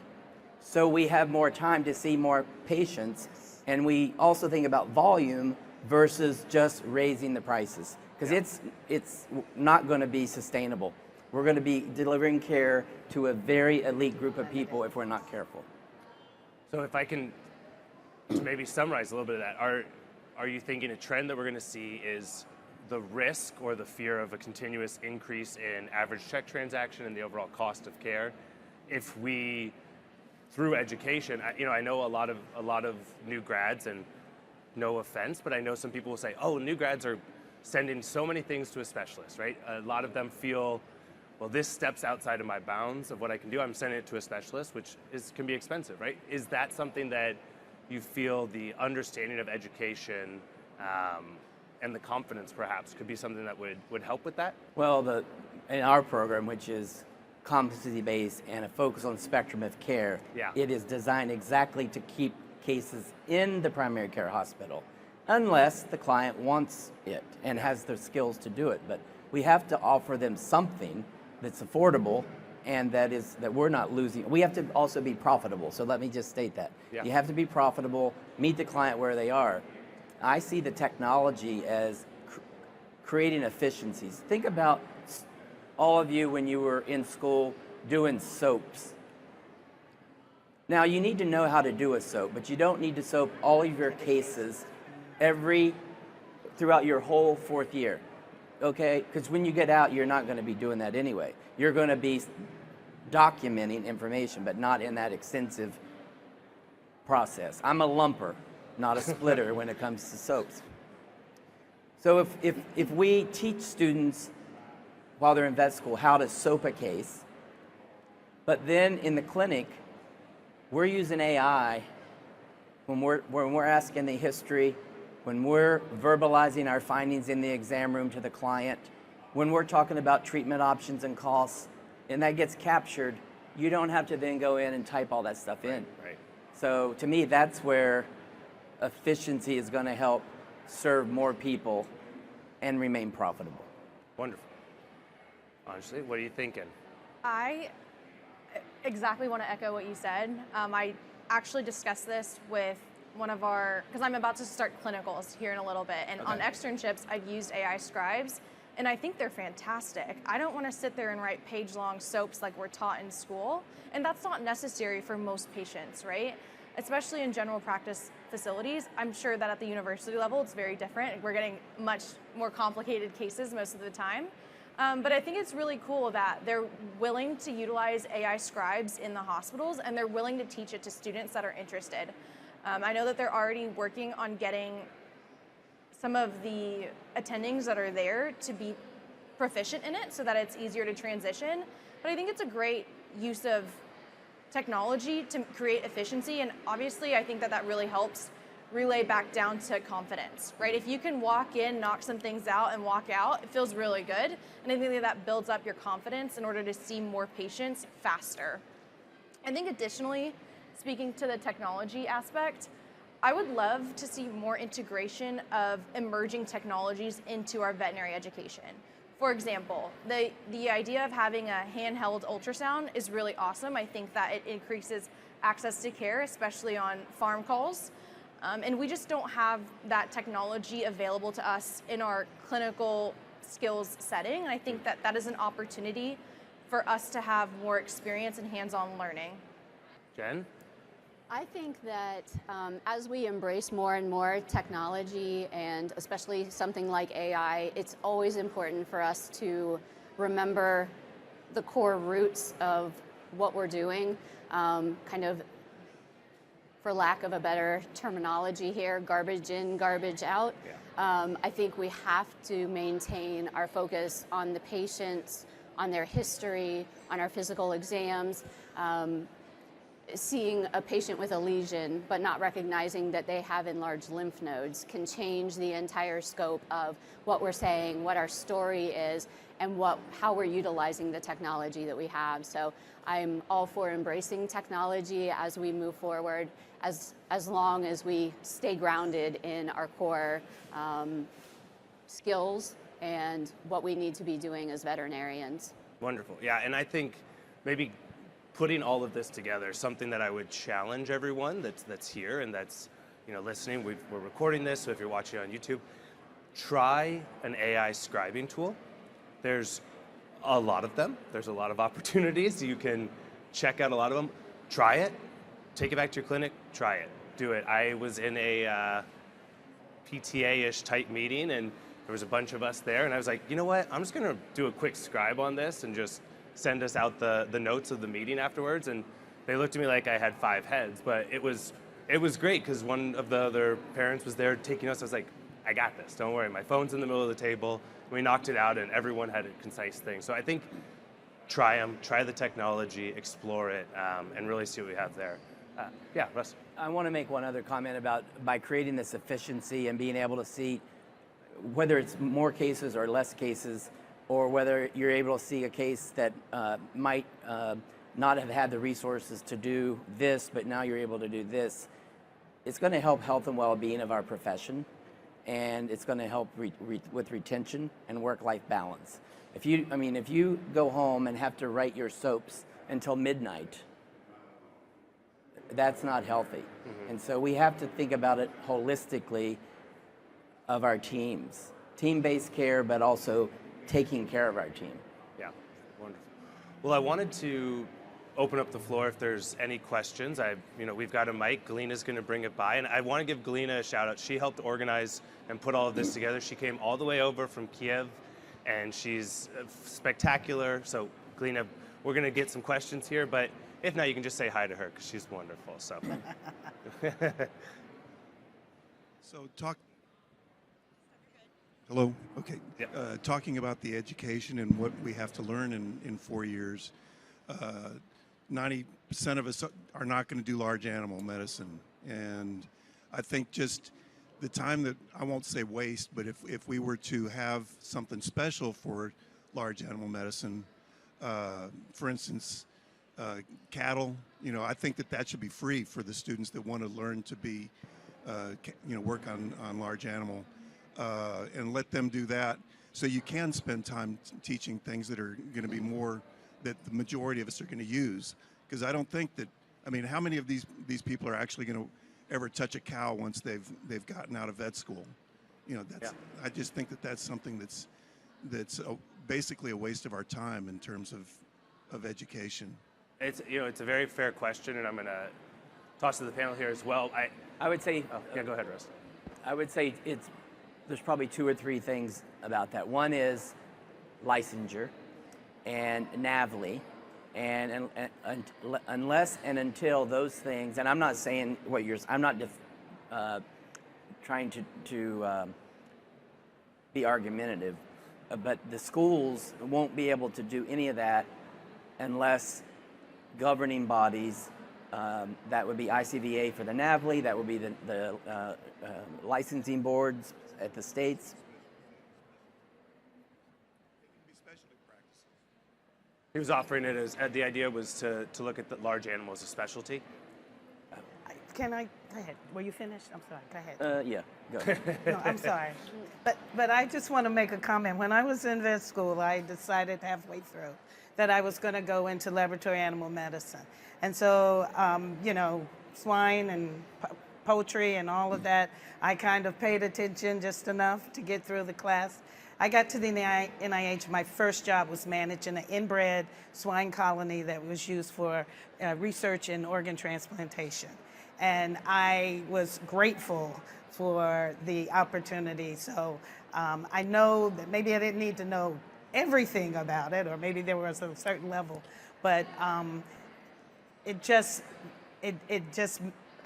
so we have more time to see more patients, and we also think about volume versus just raising the prices, because it's not going to be sustainable. We're going to be delivering care to a very elite group of people if we're not careful. So if I can maybe summarize a little bit of that, are you thinking a trend that we're going to see is the risk or the fear of a continuous increase in average check transaction and the overall cost of care if we through education, I know a lot of new grads, and no offense, but I know some people will say, oh, new grads are sending so many things to a specialist, right? A lot of them feel, well, this steps outside of my bounds of what I can do. I'm sending it to a specialist, which can be expensive, right? Is that something that you feel the understanding of education and the confidence perhaps could be something that would help with that? Well, in our program, which is competency-based and a focus on spectrum of care, Yeah. it is designed exactly to keep cases in the primary care hospital, unless the client wants it and has the skills to do it. But we have to offer them something that's affordable and that we're not losing. We have to also be profitable. So let me just state that. Yeah. You have to be profitable, meet the client where they are. I see the technology as creating efficiencies. Think about all of you when you were in school doing soaps. Now, you need to know how to do a soap, but you don't need to soap all of your cases throughout your whole fourth year, okay? Because when you get out, you're not going to be doing that anyway. You're going to be documenting information, but not in that extensive process. I'm a lumper, not a splitter when it comes to soaps. So if we teach students while they're in vet school how to soap a case, but then in the clinic, we're using AI when we're asking the history, when we're verbalizing our findings in the exam room to the client, when we're talking about treatment options and costs, and that gets captured, you don't have to then go in and type all that stuff in. Right. So to me, that's where efficiency is going to help serve more people and remain profitable. Wonderful. Honestly, what are you thinking? I exactly want to echo what you said. I actually discussed this with one of because I'm about to start clinicals here in a little bit, and on externships, I've used AI scribes, and I think they're fantastic. I don't want to sit there and write page-long soaps like we're taught in school, and that's not necessary for most patients, right? Especially in general practice facilities. I'm sure that at the university level, it's very different. We're getting much more complicated cases most of the time. But I think it's really cool that they're willing to utilize AI scribes in the hospitals, and they're willing to teach it to students that are interested. I know that they're already working on getting some of the attendings that are there to be proficient in it so that it's easier to transition. But I think it's a great use of technology to create efficiency, and obviously I think that really helps relay back down to confidence, right? If you can walk in, knock some things out, and walk out, it feels really good. And I think that builds up your confidence in order to see more patients faster. I think additionally, speaking to the technology aspect, I would love to see more integration of emerging technologies into our veterinary education. For example, the idea of having a handheld ultrasound is really awesome. I think that it increases access to care, especially on farm calls. And we just don't have that technology available to us in our clinical skills setting. And I think that is an opportunity for us to have more experience and hands-on learning. Jen? I think that as we embrace more and more technology, and especially something like AI, it's always important for us to remember the core roots of what we're doing, kind of, for lack of a better terminology here, garbage in, garbage out. Yeah. I think we have to maintain our focus on the patients, on their history, on our physical exams. Seeing a patient with a lesion but not recognizing that they have enlarged lymph nodes can change the entire scope of what we're saying, what our story is, and how we're utilizing the technology that we have. So I'm all for embracing technology as we move forward, as long as we stay grounded in our core skills and what we need to be doing as veterinarians. Wonderful. Yeah, and I think maybe putting all of this together, something that I would challenge everyone that's here and that's listening. We're recording this, so if you're watching on YouTube, try an AI scribing tool. There's a lot of them. There's a lot of opportunities. You can check out a lot of them. Try it. Take it back to your clinic. Try it. Do it. I was in a PTA-ish type meeting, and there was a bunch of us there, and I was like, you know what? I'm just going to do a quick scribe on this and just send us out the notes of the meeting afterwards. And They looked at me like I had 5 heads, but it was great because one of the other parents was there taking us. I was like, I got this, don't worry. My phone's in the middle of the table. We knocked it out and everyone had a concise thing. So I think try them, try the technology, explore it, and really see what we have there. Yeah, Russ. I want to make one other comment about by creating this efficiency and being able to see whether it's more cases or less cases, or whether you're able to see a case that might not have had the resources to do this, but now you're able to do this. It's going to help health and well-being of our profession, and it's going to help with retention and work-life balance. If you go home and have to write your soaps until midnight, that's not healthy. And so we have to think about it holistically of our teams. Team-based care, but also taking care of our team. Yeah, wonderful. Well, I wanted to open up the floor if there's any questions. We've got a mic. Galena's going to bring it by, and I want to give Galena a shout out. She helped organize and put all of this together. She came all the way over from Kiev, and she's spectacular. So, Galena, we're going to get some questions here, but if not, you can just say hi to her because she's wonderful. So, Hello. Okay. Yep. Talking about the education and what we have to learn in 4 years, 90% of us are not going to do large animal medicine. And I think just the time that, I won't say waste, but if we were to have something special for large animal medicine, for instance, cattle, I think that should be free for the students that want to learn to be, work on large animal. And let them do that, so you can spend time teaching things that are going to be more that the majority of us are going to use. Because I don't think that, how many of these people are actually going to ever touch a cow once they've gotten out of vet school? I just think that's something that's basically a waste of our time in terms of education. it's a very fair question, and I'm going to toss to the panel here as well. I would say, Yeah, go ahead, Russ. I would say there's probably 2 or 3 things about that. One is licensure and NAVLE, and unless and until those things, and I'm not saying I'm not trying to be argumentative, but the schools won't be able to do any of that unless governing bodies, that would be ICVA for the NAVLE, that would be the licensing boards at the states. He was offering it as the idea was to look at the large animal as a specialty. Can I, go ahead, were you finished? I'm sorry, go ahead. Yeah, go ahead. No, I'm sorry. But I just want to make a comment. When I was in vet school, I decided halfway through that I was going to go into laboratory animal medicine. And so, swine and poultry and all of that, I kind of paid attention just enough to get through the class. I got to the NIH, my first job was managing an inbred swine colony that was used for research in organ transplantation. And I was grateful for the opportunity. So I know that maybe I didn't need to know everything about it, or maybe there was a certain level, but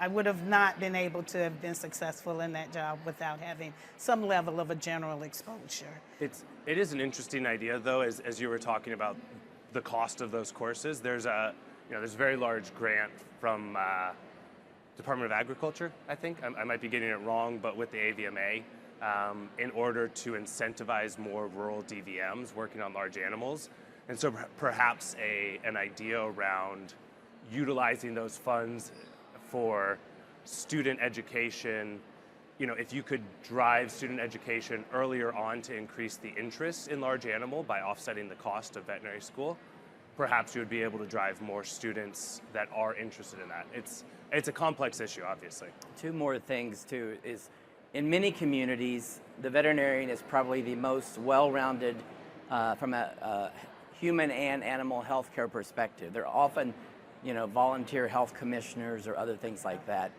I would have not been able to have been successful in that job without having some level of a general exposure. It is an interesting idea, though, as you were talking about the cost of those courses. There's a very large grant from Department of Agriculture, I think. I might be getting it wrong, but with the AVMA, in order to incentivize more rural DVMs working on large animals. And so perhaps an idea around utilizing those funds for student education, if you could drive student education earlier on to increase the interest in large animal by offsetting the cost of veterinary school, perhaps you would be able to drive more students that are interested in that. It's a complex issue, obviously. 2 more things too is, in many communities, the veterinarian is probably the most well-rounded from a human and animal health care perspective. They're often volunteer health commissioners or other things like that.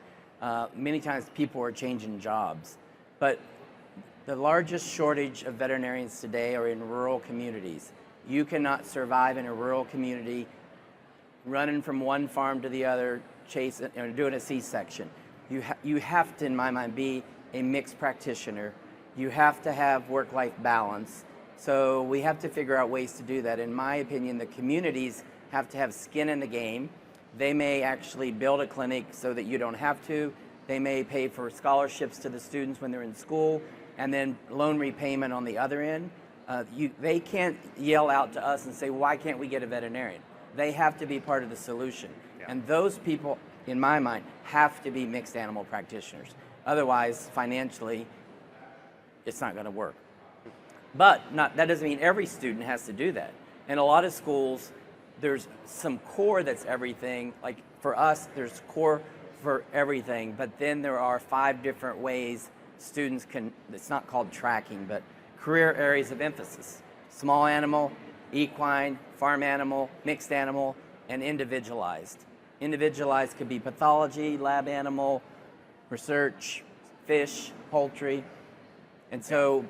Many times people are changing jobs. But the largest shortage of veterinarians today are in rural communities. You cannot survive in a rural community running from one farm to the other, chasing, doing a C-section. You have to, in my mind, be a mixed practitioner. You have to have work-life balance. So we have to figure out ways to do that. In my opinion, the communities have to have skin in the game. They may actually build a clinic so that you don't have to. They may pay for scholarships to the students when they're in school, and then loan repayment on the other end. They can't yell out to us and say, why can't we get a veterinarian? They have to be part of the solution. Yeah. And those people, in my mind, have to be mixed animal practitioners. Otherwise, financially, it's not going to work. But that doesn't mean every student has to do that. In a lot of schools, there's some core that's everything. Like for us, there's core for everything, but then there are 5 different ways students can, it's not called tracking, but career areas of emphasis. Small animal, equine, farm animal, mixed animal, and individualized. Individualized could be pathology, lab animal, research, fish, poultry. And so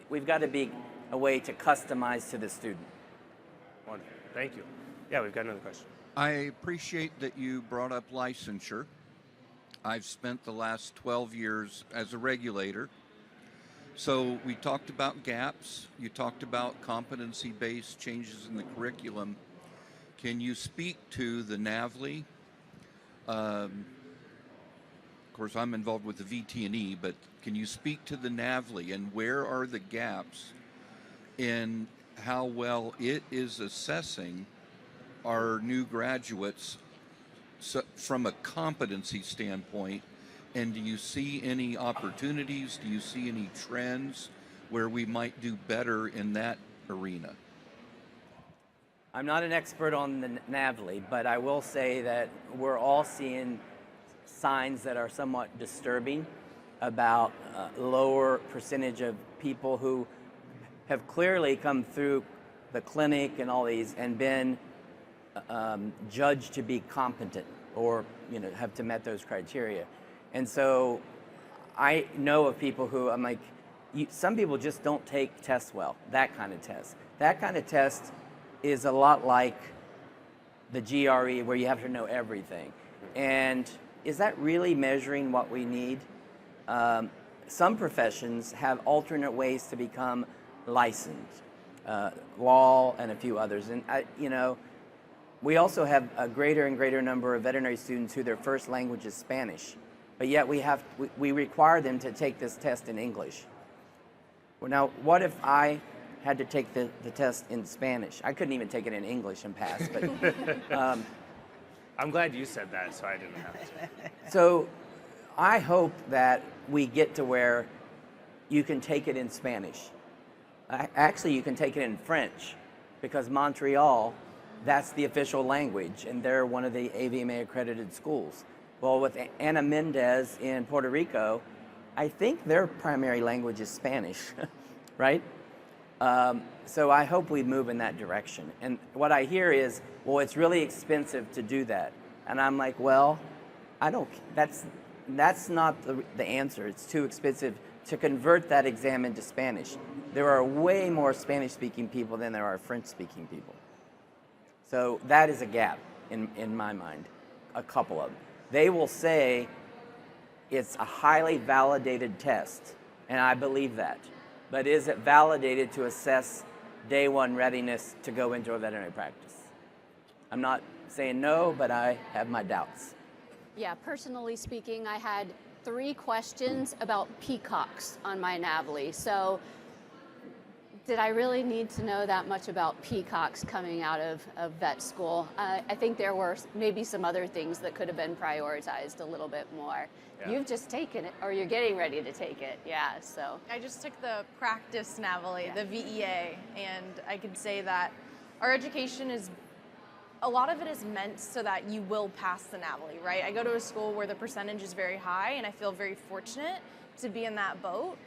we've got to be a way to customize to the student. Wonderful. Thank you. Yeah, we've got another question. I appreciate that you brought up licensure. I've spent the last 12 years as a regulator. So we talked about gaps. You talked about competency-based changes in the curriculum. Can you speak to the NAVLE? Of course, I'm involved with the VT&E, but can you speak to the NAVLE and where are the gaps in how well it is assessing our new graduates from a competency standpoint? And do you see any opportunities? Do you see any trends where we might do better in that arena? I'm not an expert on the NAVLE, but I will say that we're all seeing signs that are somewhat disturbing about lower percentage of people who have clearly come through the clinic and all these and been judged to be competent or have to met those criteria. And so I know of people who I'm like, some people just don't take tests well, that kind of test. That kind of test is a lot like the GRE where you have to know everything. And is that really measuring what we need? Some professions have alternate ways to become licensed, law and a few others. And we also have a greater and greater number of veterinary students who their first language is Spanish, but yet we require them to take this test in English. Well, now, what if I had to take the test in Spanish? I couldn't even take it in English and pass, but I'm glad you said that, so I didn't have to. So I hope that we get to where you can take it in Spanish. Actually, you can take it in French, because Montreal, that's the official language, and they're one of the AVMA accredited schools. Well, with Ana Mendez in Puerto Rico, I think their primary language is Spanish, right? So I hope we move in that direction. And what I hear is, well, it's really expensive to do that. And I'm like, well, that's not the answer. It's too expensive to convert that exam into Spanish. There are way more Spanish-speaking people than there are French-speaking people. So that is a gap in my mind, a couple of them. They will say it's a highly validated test, and I believe that. But is it validated to assess day one readiness to go into a veterinary practice? I'm not saying no, but I have my doubts. Yeah, personally speaking, I had 3 questions about peacocks on my NAVLE. So did I really need to know that much about peacocks coming out of vet school? I think there were maybe some other things that could have been prioritized a little bit more. Yeah. You've just taken it, or you're getting ready to take it, yeah, so. I just took the practice NAVLE, the VEA, and I could say that our education is, a lot of it is meant so that you will pass the NAVLE, right? I go to a school where the percentage is very high, and I feel very fortunate to be in that boat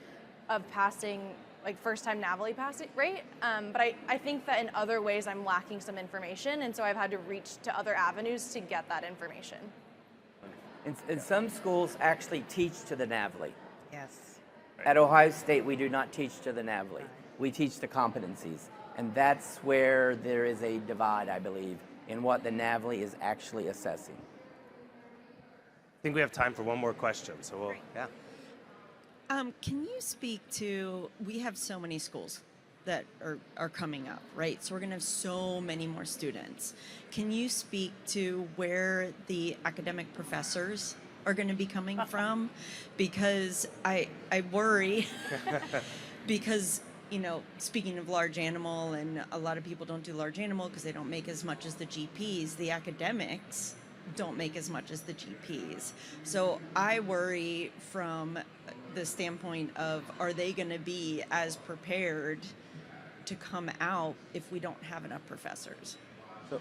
of passing, like first-time NAVLE passing rate. But I think that in other ways I'm lacking some information, and so I've had to reach to other avenues to get that information. And some schools actually teach to the NAVLE. Yes. At Ohio State, we do not teach to the NAVLE. We teach the competencies. And that's where there is a divide, I believe. in what the NAVLE is actually assessing. I think we have time for one more question, so we'll, yeah. Can you speak to, we have so many schools that are coming up, right? So we're going to have so many more students. Can you speak to where the academic professors are going to be coming from? Because I worry, because, you know, speaking of large animal, and a lot of people don't do large animal because they don't make as much as the GPs, the academics don't make as much as the GPs. So I worry from the standpoint of, are they going to be as prepared to come out if we don't have enough professors? So,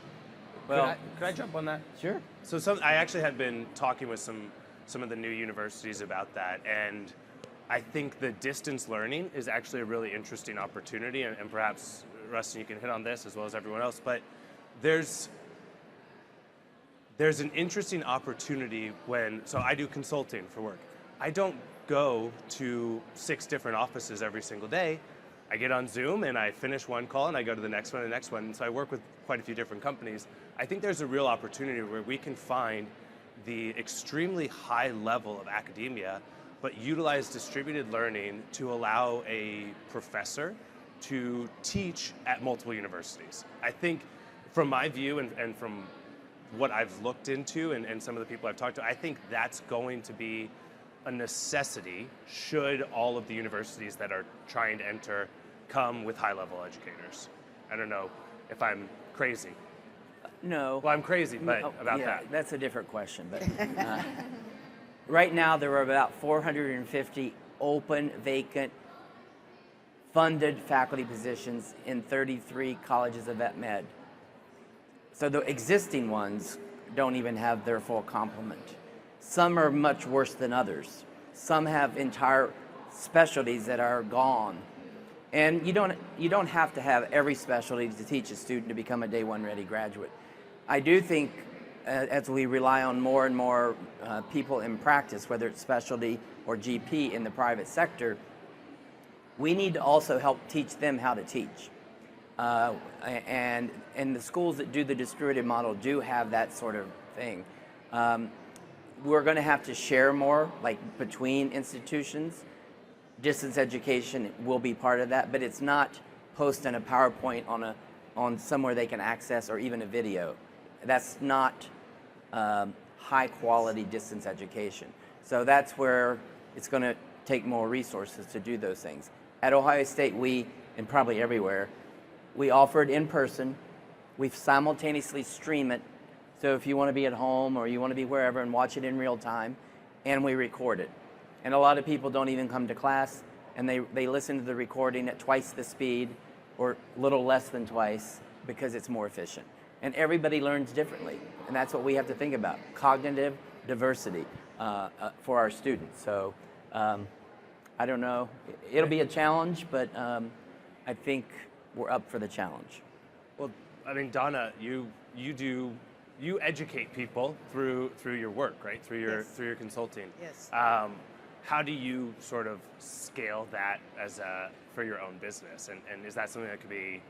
Well, could I jump on that? Sure. So I actually had been talking with some of the new universities about that, and I think the distance learning is actually a really interesting opportunity, and perhaps, Rustin, you can hit on this as well as everyone else, but there's an interesting opportunity so I do consulting for work. I don't go to 6 different offices every single day. I get on Zoom and I finish one call and I go to the next one and the next one. And so I work with quite a few different companies. I think there's a real opportunity where we can find the extremely high level of academia, but utilize distributed learning to allow a professor to teach at multiple universities. I think from my view and from what I've looked into and some of the people I've talked to, I think that's going to be a necessity should all of the universities that are trying to enter come with high-level educators. I don't know if I'm crazy. No. Well, I'm crazy, but about yeah, that. That's a different question. But right now, there are about 450 open, vacant, funded faculty positions in 33 colleges of vet med. So the existing ones don't even have their full complement. Some are much worse than others. Some have entire specialties that are gone. And you don't have to have every specialty to teach a student to become a day one ready graduate. I do think as we rely on more and more people in practice, whether it's specialty or GP in the private sector, we need to also help teach them how to teach. And the schools that do the distributed model do have that sort of thing. We're going to have to share more, like between institutions. Distance education will be part of that, but it's not posting a PowerPoint on somewhere they can access or even a video. That's not high quality distance education. So that's where it's going to take more resources to do those things. At Ohio State, and probably everywhere, we offer it in person. We simultaneously stream it. So if you want to be at home or you want to be wherever and watch it in real time, and we record it. And a lot of people don't even come to class, and they listen to the recording at twice the speed or a little less than twice because it's more efficient. And everybody learns differently, and that's what we have to think about, cognitive diversity for our students. So I don't know. It'll be a challenge, but I think we're up for the challenge. Well, I mean, Donna, you educate people through your work, right? Through your consulting. Yes. How do you sort of scale that for your own business? And is that something that could be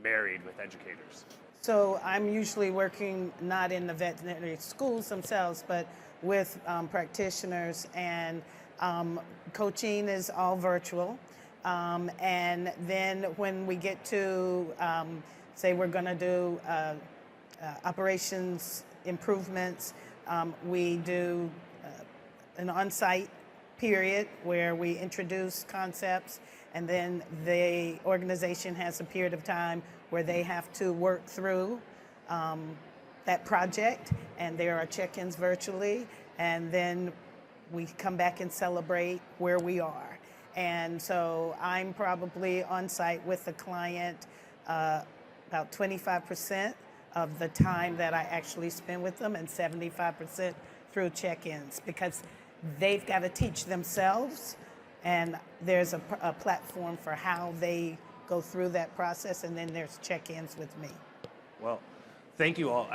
married with educators? So I'm usually working not in the veterinary schools themselves, but with practitioners, and coaching is all virtual. And then when we get to, say we're going to do operations improvements, we do an on-site period where we introduce concepts, and then the organization has a period of time where they have to work through that project, and there are check-ins virtually, and then we come back and celebrate where we are. And so I'm probably on site with the client about 25% of the time that I actually spend with them, and 75% through check-ins, because they've got to teach themselves, and there's a platform for how they go through that process, and then there's check-ins with me. Well, thank you all.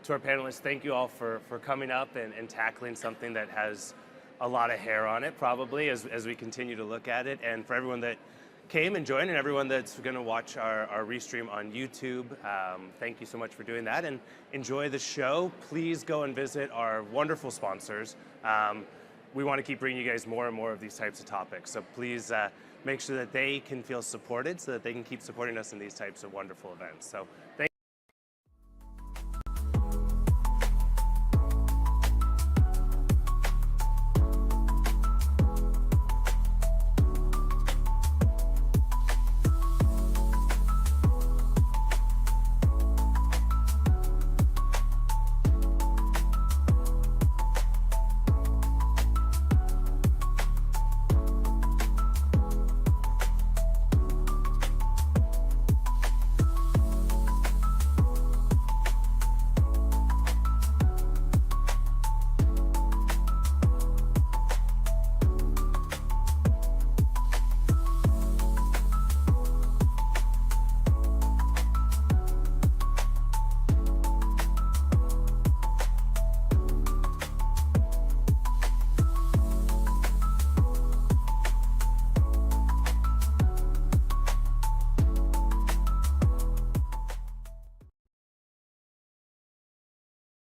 To our panelists, thank you all for coming up and tackling something that has a lot of hair on it, probably, as we continue to look at it. And for everyone that came and joined, and everyone that's going to watch our restream on YouTube. Thank you so much for doing that, and enjoy the show. Please go and visit our wonderful sponsors. We want to keep bringing you guys more and more of these types of topics, so please make sure that they can feel supported so that they can keep supporting us in these types of wonderful events. So thank